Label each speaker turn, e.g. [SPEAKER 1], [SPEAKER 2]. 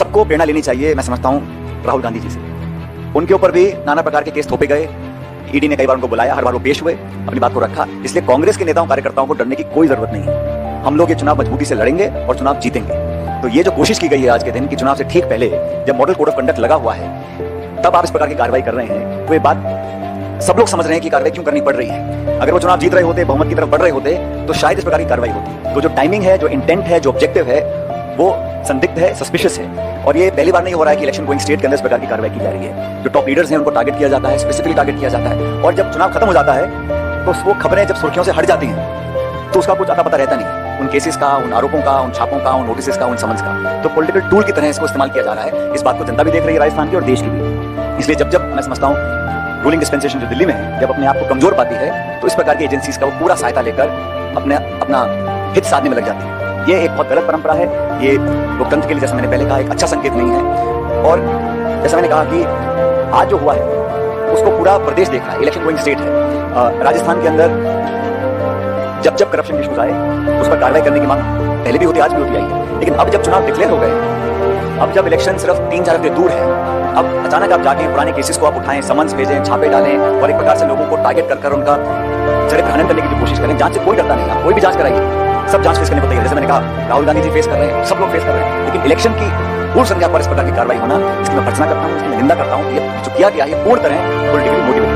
[SPEAKER 1] सबको प्रेरणा लेनी चाहिए, मैं समझता हूँ, राहुल गांधी जी से। उनके ऊपर भी नाना प्रकार के केस थोपे गए, ईडी ने कई बार उनको बुलाया, हर बार वो पेश हुए, अपनी बात को रखा। इसलिए कांग्रेस के नेताओं कार्यकर्ताओं को डरने की कोई जरूरत नहीं है। हम लोग ये चुनाव मजबूती से लड़ेंगे और चुनाव जीतेंगे। तो ये जो कोशिश की गई है आज के दिन कि चुनाव से ठीक पहले जब मॉडल कोड ऑफ कंडक्ट लगा हुआ है तब आप इस प्रकार की कार्रवाई कर रहे हैं, तो ये बात सब लोग समझ रहे हैं कि कार्रवाई क्यों करनी पड़ रही है। अगर वो चुनाव जीत रहे होते, बहुमत की तरफ बढ़ रहे होते, तो शायद इस प्रकार की कार्रवाई होती। तो जो टाइमिंग है, जो इंटेंट है, जो ऑब्जेक्टिव है, वो संदिग्ध है, सस्पिशियस है। और ये पहली बार नहीं हो रहा है कि इलेक्शन गोइंग स्टेट के अंदर इस प्रकार की कार्रवाई की जा रही है। जो टॉप लीडर्स हैं उनको टारगेट किया जाता है, स्पेसिफिकली टारगेट किया जाता है। और जब चुनाव खत्म हो जाता है तो वो खबरें जब सुर्खियों से हट जाती हैं तो उसका कुछ अता पता रहता नहीं, उन केसेस का, उन आरोपों का, उन छापों का, उन नोटिस का, उन समन्स का। तो पॉलिटिकल टूल की तरह इसको इस्तेमाल किया जा रहा है। इस बात को जनता भी देख रही है, राजस्थान की और देश की भी। इसलिए जब मैं समझता हूँ रूलिंग डिस्पेंसेशन जो दिल्ली में है, जब अपने आप को कमजोर पाती है तो इस प्रकार की एजेंसीज का वो पूरा सहायता लेकर अपना हित साधने में लग जाती है। ये एक बहुत गलत परंपरा है। ये लोकतंत्र के लिए, जैसा मैंने पहले कहा, एक अच्छा संकेत नहीं है। और जैसा मैंने कहा कि आज जो हुआ है उसको पूरा प्रदेश देख रहा है, इलेक्शन गोइंग स्टेट है। राजस्थान के अंदर जब करप्शन के इश्यूज आए उस पर कार्रवाई करने की मांग पहले भी होती, आज भी होती आई है। लेकिन अब जब चुनाव डिक्लेयर हो गए, अब जब इलेक्शन सिर्फ 3-4 हफ्ते दूर है, अब अचानक आप जाके पुराने केसेस को आप उठाएं, समन्स भेजें, छापे डालें और एक प्रकार से लोगों को टारगेट कर उनका चरित्र हनन करने की जो कोशिश करें। जांच से कोई डरता नहीं है, कोई भी जांच कराइए, सब जांच फेस करने को तैयार है। जैसे मैंने कहा, राहुल गांधी जी फेस कर रहे हैं, सब लोग फेस कर रहे हैं। लेकिन इलेक्शन की पूर्व संध्या पर इस प्रकार की कार्रवाई होना, इसकी मैं भर्त्सना करता हूँ, इसकी मैं निंदा करता हूँ। ये जो किया गया है पूर्ण तरह पॉलिटिकली मोटिवेटेड